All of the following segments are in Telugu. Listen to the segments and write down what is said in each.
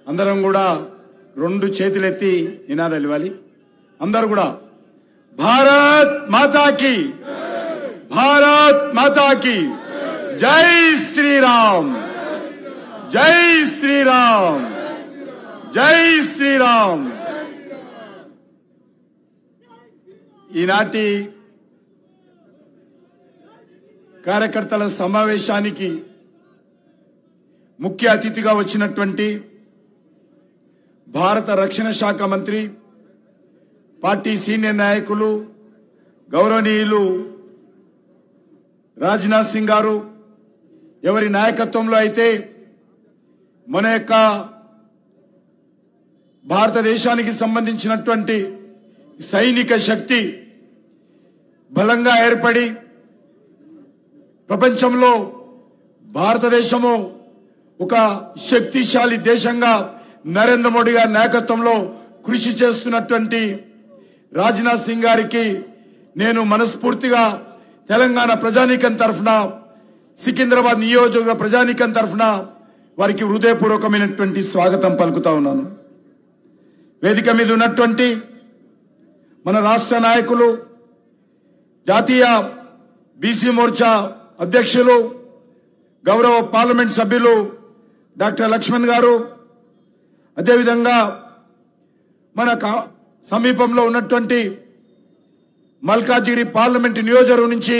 అందరం కూడా రెండు చేతులెత్తి నినాదాలు ఇవ్వాలి. అందరూ కూడా భారత్ మాతాకి, భారత్ మాతాకి, జై శ్రీరామ్, జై శ్రీరామ్, జై శ్రీరామ్. ఈనాటి కార్యకర్తల సమావేశానికి ముఖ్య అతిథిగా వచ్చినటువంటి భారత రక్షణ శాఖ మంత్రి, పార్టీ సీనియర్ నాయకులు గౌరవనీయులు రాజ్నాథ్ సింగ్ గారు, ఎవరి నాయకత్వంలో అయితే మన యొక్క భారతదేశానికి సంబంధించినటువంటి సైనిక శక్తి బలంగా ఏర్పడి ప్రపంచంలో భారతదేశము ఒక శక్తిశాలి దేశంగా నరేంద్ర మోడీ గారి నాయకత్వంలో కృషి చేస్తున్నటువంటి రాజ్నాథ్ సింగ్ గారికి నేను మనస్ఫూర్తిగా తెలంగాణ ప్రజానీకం తరఫున, సికింద్రాబాద్ నియోజకవర్గ ప్రజానీకం తరఫున వారికి హృదయపూర్వకమైనటువంటి స్వాగతం పలుకుతా ఉన్నాను. వేదిక మీద ఉన్నటువంటి మన రాష్ట్ర నాయకులు, జాతీయ బీసీ మోర్చా అధ్యక్షులు, గౌరవ పార్లమెంట్ సభ్యులు డాక్టర్ లక్ష్మణ్ గారు, అదేవిధంగా మన సమీపంలో ఉన్నటువంటి మల్కాజిగిరి పార్లమెంట్ నియోజకవర్గం నుంచి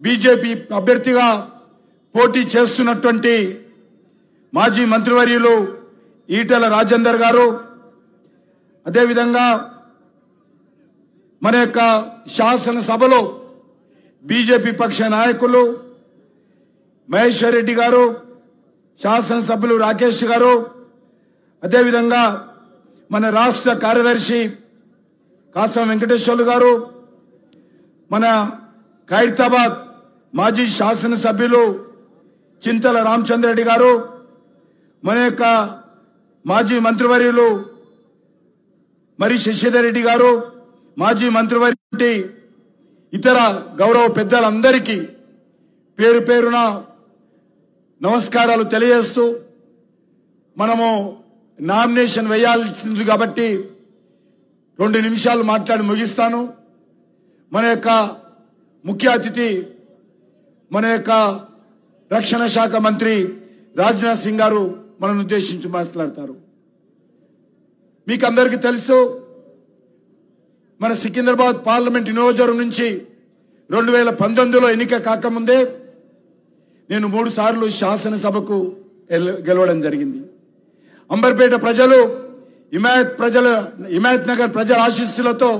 బీజేపీ అభ్యర్థిగా పోటీ చేస్తున్నటువంటి మాజీ మంత్రివర్యులు ఈటెల రాజేందర్ గారు, అదేవిధంగా మన యొక్క శాసనసభలో బీజేపీ పక్ష నాయకులు మహేశ్వర్ రెడ్డి గారు, శాసనసభ్యులు రాకేష్ గారు, అదేవిధంగా మన రాష్ట్ర కార్యదర్శి కాసం వెంకటేశ్వర్లు గారు, మన ఖైరతాబాద్ మాజీ శాసనసభ్యులు చింతల రామచంద్రరెడ్డి గారు, మన యొక్క మాజీ మంత్రివర్యులు మరి శశిధర్ రెడ్డి గారు, మాజీ మంత్రివర్యులు, ఇతర గౌరవ పెద్దలందరికీ పేరు పేరున నమస్కారాలు తెలియజేస్తూ, మనము నామినేషన్ వేయాల్సింది కాబట్టి 2 నిమిషాలు మాట్లాడి ముగిస్తాను. మన యొక్క ముఖ్య అతిథి, మన యొక్క రక్షణ శాఖ మంత్రి రాజ్నాథ్ సింగ్ గారు మనను ఉద్దేశించి మాట్లాడతారు. మీకు అందరికీ తెలుసు, మన సికింద్రాబాద్ పార్లమెంట్ నియోజకవర్గం నుంచి 2019లో ఎన్నిక కాకముందే నేను 3 సార్లు శాసనసభకు గెలవడం జరిగింది. అంబర్పేట ప్రజలు, హిమాయత్ నగర్ ప్రజల ఆశీస్సులతో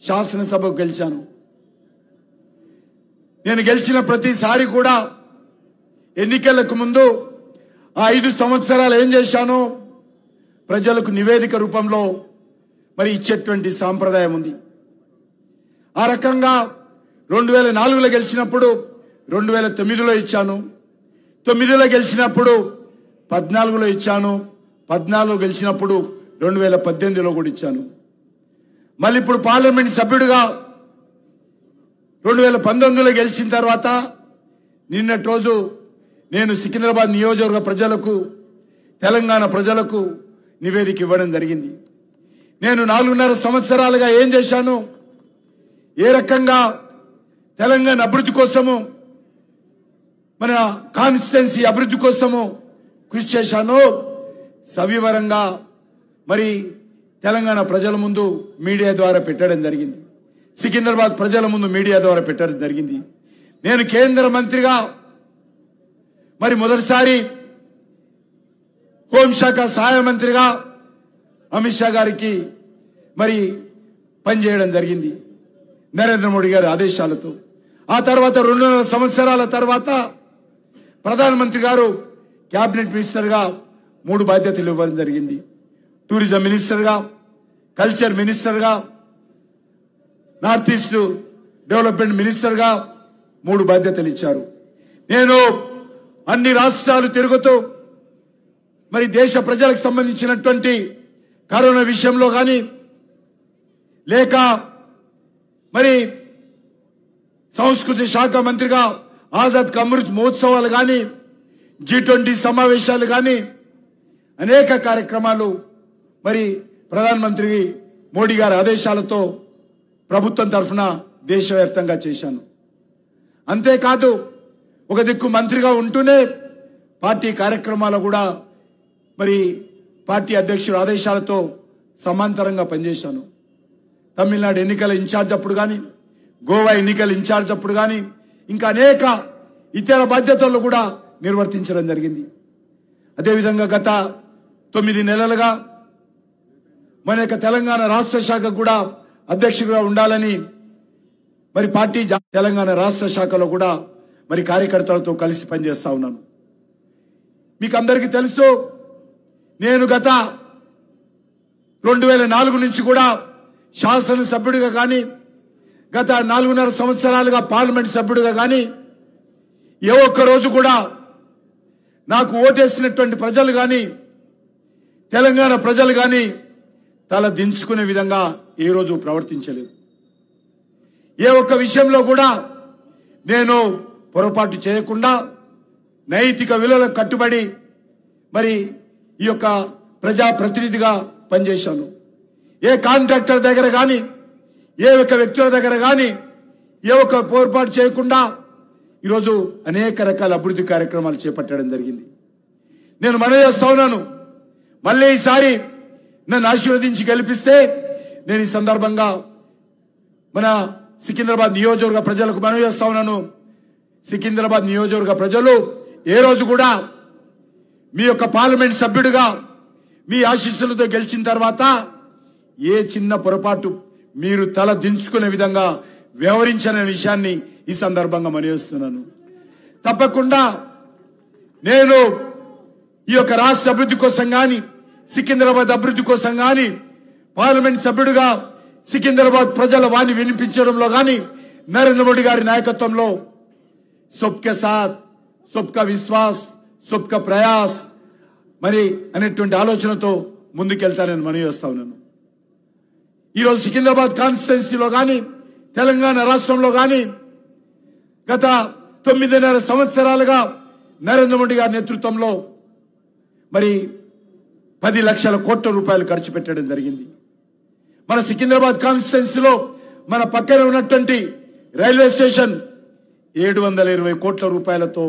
శాసనసభకు గెలిచాను. నేను గెలిచిన ప్రతిసారి కూడా ఎన్నికలకు ముందు ఆ 5 సంవత్సరాలు ఏం చేశానో ప్రజలకు నివేదిక రూపంలో మరి ఇచ్చేటువంటి సాంప్రదాయం ఉంది. ఆ రకంగా 2004లో గెలిచినప్పుడు 2009లో ఇచ్చాను, 9లో గెలిచినప్పుడు 14లో ఇచ్చాను, 14లో గెలిచినప్పుడు 2018లో కూడా ఇచ్చాను. మళ్ళీ ఇప్పుడు పార్లమెంట్ సభ్యుడిగా 2019లో గెలిచిన తర్వాత నిన్నటి రోజు నేను సికింద్రాబాద్ నియోజకవర్గ ప్రజలకు, తెలంగాణ ప్రజలకు నివేదిక ఇవ్వడం జరిగింది. నేను 4.5 సంవత్సరాలుగా ఏం చేశాను, ఏ రకంగా తెలంగాణ అభివృద్ధి కోసము, మన కాన్స్టిట్యున్సీ అభివృద్ధి కోసము కృషి చేశాను సవివరంగా మరి తెలంగాణ ప్రజల ముందు మీడియా ద్వారా పెట్టడం జరిగింది. సికింద్రాబాద్ ప్రజల ముందు మీడియా ద్వారా పెట్టడం జరిగింది. నేను కేంద్ర మంత్రిగా మరి మొదటిసారి హోంశాఖ సహాయ మంత్రిగా అమిత్ షా గారికి మరి పనిచేయడం జరిగింది నరేంద్ర మోడీ గారి ఆదేశాలతో. ఆ తర్వాత 2.5 సంవత్సరాల తర్వాత ప్రధానమంత్రి గారు క్యాబినెట్ మినిస్టర్గా 3 బాధ్యతలు ఇవ్వడం జరిగింది. టూరిజం మినిస్టర్గా, కల్చర్ మినిస్టర్గా, నార్త్ ఈస్ట్ డెవలప్మెంట్ మినిస్టర్గా 3 బాధ్యతలు ఇచ్చారు. నేను అన్ని రాష్ట్రాలు తిరుగుతూ మరి దేశ ప్రజలకు సంబంధించినటువంటి కరోనా విషయంలో కానీ, లేక మరి సంస్కృతి శాఖ మంత్రిగా ఆజాద్ కా అమృత్ మహోత్సవాలు కానీ, G20 సమావేశాలు కానీ, అనేక కార్యక్రమాలు మరి ప్రధానమంత్రి మోడీ గారి ఆదేశాలతో ప్రభుత్వం తరఫున దేశవ్యాప్తంగా చేశాను. అంతేకాదు ఒక దిక్కు మంత్రిగా ఉంటూనే పార్టీ కార్యక్రమాలు కూడా మరి పార్టీ అధ్యక్షుడు ఆదేశాలతో సమాంతరంగా పనిచేశాను. తమిళనాడు ఎన్నికల ఇన్ఛార్జ్ అప్పుడు కానీ, గోవా ఎన్నికల ఇన్ఛార్జ్ అప్పుడు కానీ, ఇంకా అనేక ఇతర బాధ్యతలు కూడా నిర్వర్తించడం జరిగింది. అదేవిధంగా గత 9 నెలలుగా మన యొక్క తెలంగాణ రాష్ట్ర శాఖకు కూడా అధ్యక్షుడిగా ఉండాలని మరి పార్టీ తెలంగాణ రాష్ట్ర శాఖలో కూడా మరి కార్యకర్తలతో కలిసి పనిచేస్తా ఉన్నాను. మీకు అందరికీ తెలుసు, నేను గత 2004 నుంచి కూడా శాసనసభ్యుడిగా కానీ, గత 4.5 సంవత్సరాలుగా పార్లమెంట్ సభ్యుడిగా కానీ ఏ ఒక్క రోజు కూడా నాకు ఓటేసినటువంటి ప్రజలు కానీ, తెలంగాణ ప్రజలు కానీ తల దించుకునే విధంగా ఏ రోజు ప్రవర్తించలేదు. ఏ ఒక్క విషయంలో కూడా నేను పొరపాటు చేయకుండా నైతిక విలువలకు కట్టుబడి మరి ఈ యొక్క ప్రజాప్రతినిధిగా పనిచేశాను. ఏ కాంట్రాక్టర్ దగ్గర కానీ, ఏ ఒక్క వ్యక్తుల దగ్గర కానీ ఏ ఒక్క పొరపాటు చేయకుండా ఈరోజు అనేక రకాల అభివృద్ధి కార్యక్రమాలు చేపట్టడం జరిగింది. నేను మనవి చేస్తా ఉన్నాను, మళ్ళీ ఈసారి నన్ను ఆశీర్వదించి గెలిపిస్తే నేను ఈ సందర్భంగా మన సికింద్రాబాద్ నియోజకవర్గ ప్రజలకు మనవి చేస్తా ఉన్నాను. సికింద్రాబాద్ నియోజకవర్గ ప్రజలు ఏ రోజు కూడా మీ యొక్క పార్లమెంట్ సభ్యుడిగా మీ ఆశీస్సులతో గెలిచిన తర్వాత ఏ చిన్న పొరపాటు మీరు తల దించుకునే విధంగా వ్యవహరించనే విషయాన్ని ఈ సందర్భంగా మనవి చేస్తున్నాను. తప్పకుండా నేను ఈ యొక్క రాష్ట్ర అభివృద్ధి కోసం కానీ, సికింద్రాబాద్ అభివృద్ధి కోసం కానీ, పార్లమెంట్ సభ్యుడిగా సికింద్రాబాద్ ప్రజల వాణి వినిపించడంలో కానీ నరేంద్ర మోడీ గారి నాయకత్వంలో సబ్కా సాత్, సబ్కా విశ్వాస్, సబ్కా ప్రయాస్ మరి అనేటువంటి ఆలోచనతో ముందుకెళ్తానని మనవి చేస్తా ఉన్నాను. ఈరోజు సికింద్రాబాద్ కాన్స్టిట్యున్సీలో కానీ, తెలంగాణ రాష్ట్రంలో కానీ గత 9.5 సంవత్సరాలుగా నరేంద్ర మోడీ గారి నేతృత్వంలో మరి 10 లక్షల కోట్ల రూపాయలు ఖర్చు పెట్టడం జరిగింది. మన సికింద్రాబాద్ కాన్స్టిట్యున్సీలో మన పక్కన ఉన్నటువంటి రైల్వే స్టేషన్ 720 కోట్ల రూపాయలతో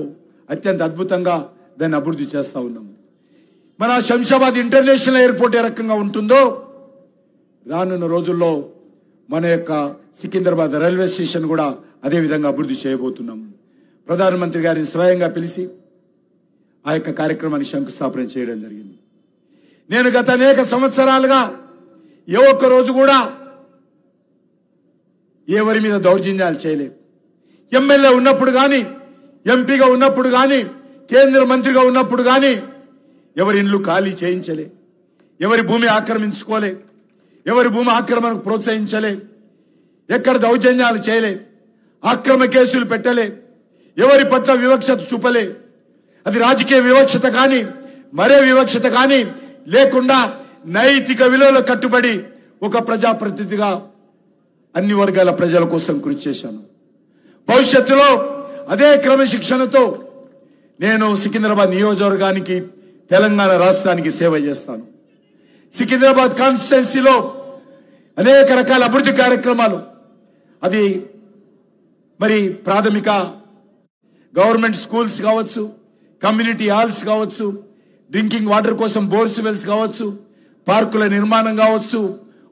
అత్యంత అద్భుతంగా దాన్ని అభివృద్ధి చేస్తా ఉన్నాము. మన శంషాబాద్ ఇంటర్నేషనల్ ఎయిర్పోర్ట్ ఏ రకంగా ఉంటుందో రానున్న రోజుల్లో మన యొక్క సికింద్రాబాద్ రైల్వే స్టేషన్ కూడా అదే విధంగా అభివృద్ధి చేయబోతున్నాము. ప్రధానమంత్రి గారిని స్వయంగా పిలిచి ఆ యొక్క కార్యక్రమాన్ని శంకుస్థాపన చేయడం జరిగింది. నేను గత అనేక సంవత్సరాలుగా ఏ ఒక్క రోజు కూడా ఎవరి మీద దౌర్జన్యాలు చేయలేదు. ఎమ్మెల్యే ఉన్నప్పుడు కానీ, ఎంపీగా ఉన్నప్పుడు కానీ, కేంద్ర మంత్రిగా ఉన్నప్పుడు కానీ ఎవరి ఇండ్లు ఖాళీ చేయించలే, ఎవరి భూమి ఆక్రమించుకోలే, ఎవరి భూమి ఆక్రమణకు ప్రోత్సహించలే, ఎక్కడ దౌర్జన్యాలు చేయలే, అక్రమ కేసులు పెట్టలే, ఎవరి పట్ల వివక్షత చూపలే. అది రాజకీయ వివక్షత కానీ, మరే వివక్షత కానీ లేకుండా నైతిక విలువలకు కట్టుబడి ఒక ప్రజాప్రతినిధిగా అన్ని వర్గాల ప్రజల కోసం కృషి చేశాను. భవిష్యత్తులో అదే క్రమశిక్షణతో నేను సికింద్రాబాద్ నియోజకవర్గానికి, తెలంగాణ రాష్ట్రానికి సేవ చేస్తాను. సికింద్రాబాద్ కాన్స్టిట్యున్సీలో అనేక రకాల అభివృద్ధి కార్యక్రమాలు, అది మరి ప్రాథమిక గవర్నమెంట్ స్కూల్స్ కావచ్చు, కమ్యూనిటీ హాల్స్ కావచ్చు, డ్రింకింగ్ వాటర్ కోసం బోర్స్ వెల్స్ కావచ్చు, పార్కుల నిర్మాణం కావచ్చు,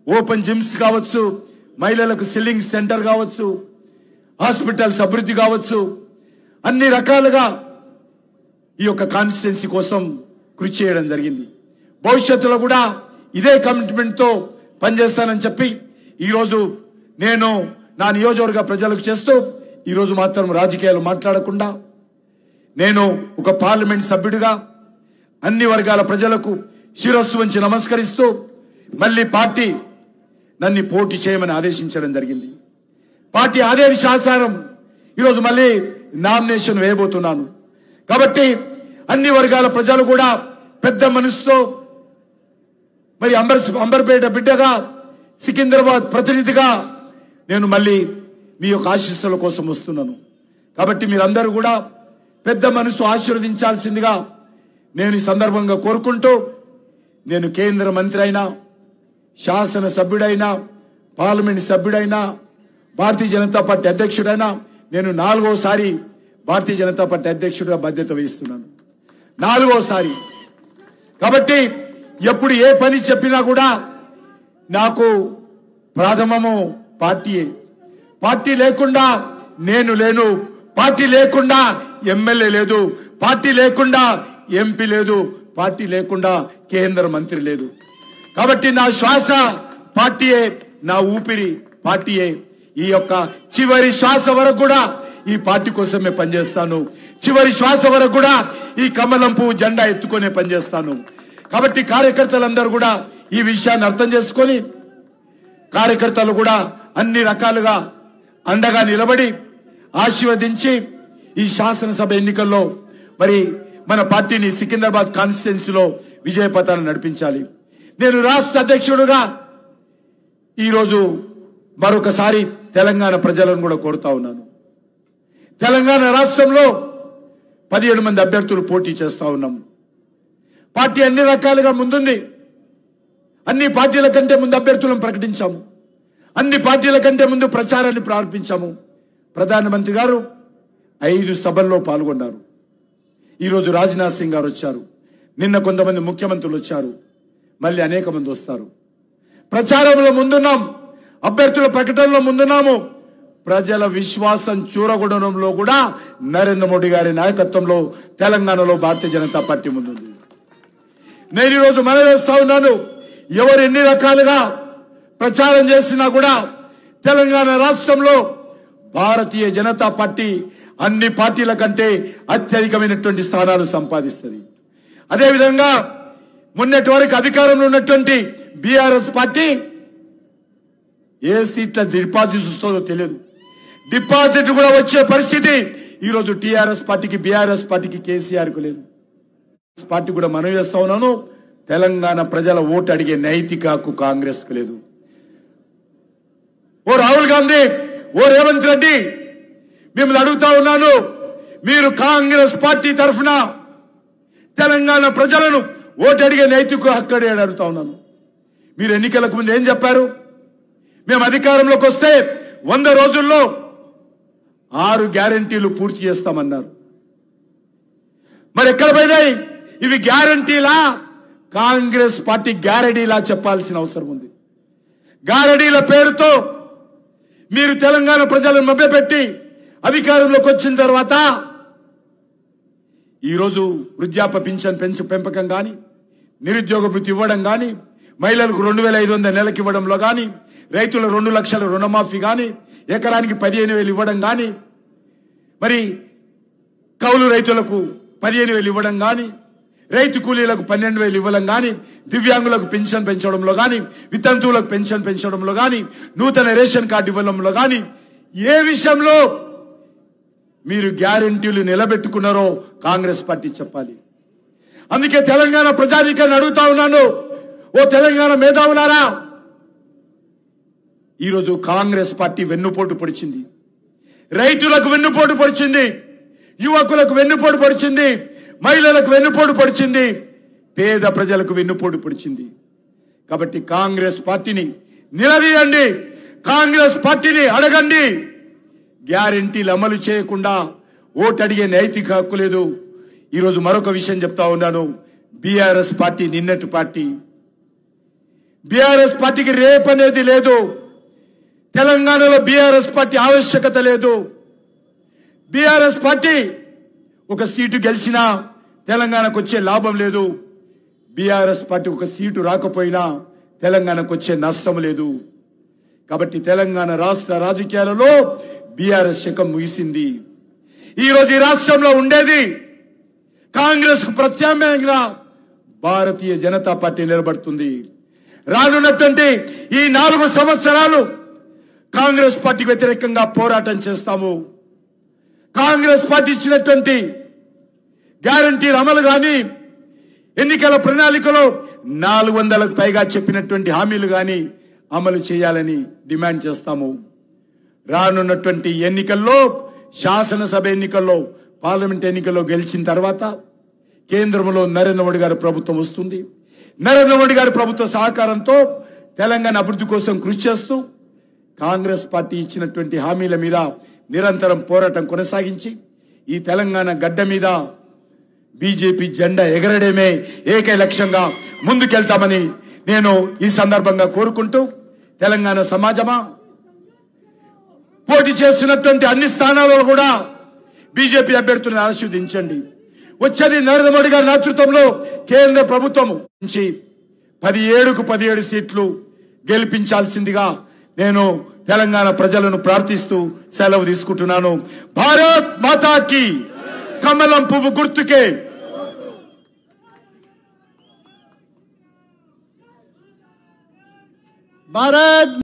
ఓపెన్ జిమ్స్ కావచ్చు, మహిళలకు సిల్లింగ్ సెంటర్ కావచ్చు, హాస్పిటల్స్ అభివృద్ధి కావచ్చు, అన్ని రకాలుగా ఈ యొక్క కాన్స్టిట్యున్సీ కోసం కృషి చేయడం జరిగింది. భవిష్యత్తులో కూడా ఇదే కమిట్మెంట్తో పనిచేస్తానని చెప్పి ఈరోజు నేను నా నియోజకవర్గ ప్రజలకు చేస్తూ, ఈరోజు మాత్రం రాజకీయాలు మాట్లాడకుండా నేను ఒక పార్లమెంట్ సభ్యుడిగా అన్ని వర్గాల ప్రజలకు శిరస్సు వంచి నమస్కరిస్తూ మళ్ళీ పార్టీ నన్ను పోటీ చేయమని ఆదేశించడం జరిగింది. పార్టీ ఆదేశానుసారం ఈరోజు మళ్ళీ నామినేషన్ వేయబోతున్నాను. కాబట్టి అన్ని వర్గాల ప్రజలు కూడా పెద్ద మనసుతో మరి అంబర్పేట బిడ్డగా, సికింద్రాబాద్ ప్రతినిధిగా నేను మళ్ళీ మీ యొక్క ఆశీస్సుల కోసం వస్తున్నాను. కాబట్టి మీరందరూ కూడా పెద్ద మనసు ఆశీర్వదించాల్సిందిగా నేను ఈ సందర్భంగా కోరుకుంటూ, నేను కేంద్ర మంత్రి అయినా, శాసన సభ్యుడైనా, పార్లమెంట్ సభ్యుడైనా, భారతీయ జనతా పార్టీ అధ్యక్షుడైనా నేను 4వసారి భారతీయ జనతా పార్టీ అధ్యక్షుడిగా బాధ్యత వహిస్తున్నాను. 4వసారి. కాబట్టి ఎప్పుడు ఏ పని చెప్పినా కూడా నాకు ప్రథమము పార్టీయే. పార్టీ లేకుండా నేను లేను, పార్టీ లేకుండా ఎమ్మెల్యే లేదు, పార్టీ లేకుండా ఎంపీ లేదు, పార్టీ లేకుండా కేంద్ర మంత్రి లేదు. కాబట్టి నా శ్వాస పార్టీయే, నా ఊపిరి పార్టీయే. ఈ యొక్క చివరి శ్వాస వరకు కూడా ఈ పార్టీ కోసమే పనిచేస్తాను. చివరి శ్వాస వరకు కూడా ఈ కమలం పువ్వు జెండా ఎత్తుకునే పనిచేస్తాను. కాబట్టి కార్యకర్తలందరూ కూడా ఈ విషయాన్ని అర్థం చేసుకొని, కార్యకర్తలు కూడా అన్ని రకాలుగా అండగా నిలబడి ఆశీర్వదించి ఈ శాసనసభ ఎన్నికల్లో మరి మన పార్టీని సికింద్రాబాద్ కాన్స్టిట్యున్సీలో విజయపథాన్ని నడిపించాలి. నేను రాష్ట్ర అధ్యక్షుడుగా ఈరోజు మరొకసారి తెలంగాణ ప్రజలను కూడా కోరుతా ఉన్నాను. తెలంగాణ రాష్ట్రంలో 17 మంది అభ్యర్థులు పోటీ చేస్తా ఉన్నాం. పార్టీ అన్ని రకాలుగా ముందుంది. అన్ని పార్టీల కంటే ముందు అభ్యర్థులను ప్రకటించాము. అన్ని పార్టీల కంటే ముందు ప్రచారాన్ని ప్రారంభించాము. ప్రధానమంత్రి గారు 5 సభల్లో పాల్గొన్నారు. ఈరోజు రాజ్నాథ్ సింగ్ గారు వచ్చారు. నిన్న కొంతమంది ముఖ్యమంత్రులు వచ్చారు. మళ్ళీ అనేక మంది వస్తారు. ప్రచారంలో ముందున్నాం, అభ్యర్థుల ప్రకటనలో ముందున్నాము. ప్రజల విశ్వాసం చూరగొనడంలో కూడా నరేంద్ర మోడీ గారి నాయకత్వంలో తెలంగాణలో భారతీయ జనతా పార్టీ ముందుంది. నేను ఈరోజు మనవేస్తా ఉన్నాను, ఎవరు ఎన్ని రకాలుగా ప్రచారం చేసినా కూడా తెలంగాణ రాష్ట్రంలో భారతీయ జనతా పార్టీ అన్ని పార్టీల కంటే అత్యధికమైనటువంటి స్థానాలు సంపాదిస్తుంది. అదేవిధంగా మొన్నటి వరకు అధికారంలో ఉన్నటువంటి బీఆర్ఎస్ పార్టీ ఏ సీట్ల డిపాజిట్ వస్తుందో తెలియదు. డిపాజిట్ కూడా వచ్చే పరిస్థితి ఈరోజు టీఆర్ఎస్ పార్టీకి, బీఆర్ఎస్ పార్టీకి, కేసీఆర్కు లేదు. పార్టీ కూడా మనం చేస్తా ఉన్నాను, తెలంగాణ ప్రజల ఓటు అడిగే నైతిక హక్కు కాంగ్రెస్ కు లేదు. ఓ రాహుల్ గాంధీ, ఓ రేవంత్ రెడ్డి, మిమ్మల్ని అడుగుతా ఉన్నాను, మీరు కాంగ్రెస్ పార్టీ తరఫున తెలంగాణ ప్రజలను ఓటు అడిగే నైతిక హక్కు అడుగుతా ఉన్నాను. మీరు ఎన్నికలకు ముందు ఏం చెప్పారు? మేము అధికారంలోకి వస్తే 100 రోజుల్లో 6 గ్యారంటీలు పూర్తి చేస్తామన్నారు. మరి ఎక్కడ పోయినాయి ఇవి? గ్యారంటీలా, కాంగ్రెస్ పార్టీ గ్యారంటీలా చెప్పాల్సిన అవసరం ఉంది. గ్యారంటీల పేరుతో మీరు తెలంగాణ ప్రజలను మభ్యపెట్టి అధికారంలోకి వచ్చిన తర్వాత ఈరోజు వృద్ధాప్య పింఛన్ పెంపకం కానీ, నిరుద్యోగ భృతి ఇవ్వడం కానీ, మహిళలకు 2500 నెలకి ఇవ్వడంలో కానీ, రైతుల 2 లక్షల రుణమాఫీ కానీ, ఎకరానికి 15,000 ఇవ్వడం కానీ, మరి కౌలు రైతులకు 15,000 ఇవ్వడం కానీ, రైతు కూలీలకు 12,000 ఇవ్వడం కానీ, దివ్యాంగులకు పెన్షన్ పెంచడంలో కానీ, వితంతువులకు పెన్షన్ పెంచడంలో కానీ, నూతన రేషన్ కార్డు ఇవ్వడంలో కానీ, ఏ విషయంలో మీరు గ్యారంటీలు నిలబెట్టుకున్నారో కాంగ్రెస్ పార్టీ చెప్పాలి. అందుకే తెలంగాణ ప్రజానీకాన్ని అడుగుతా ఉన్నాను, ఓ తెలంగాణ మేధావులారా, ఈరోజు కాంగ్రెస్ పార్టీ వెన్నుపోటు పొడిచింది. రైతులకు వెన్నుపోటు పొడిచింది, యువకులకు వెన్నుపోటు పొడిచింది, మహిళలకు వెన్నుపోటు పొడిచింది, పేద ప్రజలకు వెన్నుపోటు పొడిచింది. కాబట్టి కాంగ్రెస్ పార్టీని నిలదీయండి, కాంగ్రెస్ పార్టీని అడగండి. గ్యారంటీలు అమలు చేయకుండా ఓటు అడిగే నైతిక హక్కు లేదు. ఈరోజు మరొక విషయం చెప్తా ఉన్నాను, బీఆర్ఎస్ పార్టీ నిన్నటి పార్టీ. బీఆర్ఎస్ పార్టీకి రేపు అనేది లేదు. తెలంగాణలో బీఆర్ఎస్ పార్టీ ఆవశ్యకత లేదు. బీఆర్ఎస్ పార్టీ ఒక సీటు గెలిచినా తెలంగాణకు వచ్చే లాభం లేదు. బీఆర్ఎస్ పార్టీ ఒక సీటు రాకపోయినా తెలంగాణకు వచ్చే నష్టం లేదు. కాబట్టి తెలంగాణ రాష్ట్ర రాజకీయాలలో బీఆర్ఎస్ శకం ముగిసింది. ఈరోజు ఈ రాష్ట్రంలో ఉండేది కాంగ్రెస్ కు ప్రత్యామ్నాయంగా భారతీయ జనతా పార్టీ నిలబడుతుంది. రానున్నటువంటి ఈ 4 సంవత్సరాలు కాంగ్రెస్ పార్టీకి వ్యతిరేకంగా పోరాటం చేస్తాము. కాంగ్రెస్ పార్టీ ఇచ్చినటువంటి గ్యారంటీల అమలు కానీ, ఎన్నికల ప్రణాళికలో 400లకు పైగా చెప్పినటువంటి హామీలు కానీ అమలు చేయాలని డిమాండ్ చేస్తాము. రానున్నటువంటి ఎన్నికల్లో, శాసనసభ ఎన్నికల్లో, పార్లమెంట్ ఎన్నికల్లో గెలిచిన తర్వాత కేంద్రంలో నరేంద్ర మోడీ గారి ప్రభుత్వం వస్తుంది. నరేంద్ర మోడీ గారి ప్రభుత్వ సహకారంతో తెలంగాణ అభివృద్ధి కోసం కృషి చేస్తూ కాంగ్రెస్ పార్టీ ఇచ్చినటువంటి హామీల మీద నిరంతరం పోరాటం కొనసాగించి ఈ తెలంగాణ గడ్డ మీద బీజేపీ జెండా ఎగరడమే ఏకైక లక్ష్యంగా ముందుకెళ్తామని నేను ఈ సందర్భంగా కోరుకుంటూ, తెలంగాణ సమాజమా, పోటీ చేస్తున్నటువంటి అన్ని స్థానాలలో కూడా బీజేపీ అభ్యర్థులను ఆశీర్వదించండి. వచ్చేది నరేంద్ర మోడీ గారి నేతృత్వంలో కేంద్ర ప్రభుత్వం నుంచి 17కు 17 సీట్లు గెలిపించాల్సిందిగా నేను తెలంగాణ ప్రజలను ప్రార్థిస్తూ సెలవు తీసుకుంటున్నాను. భారత్ మాతాకి, కమలం పువ్వు గుర్తుకే. భారత్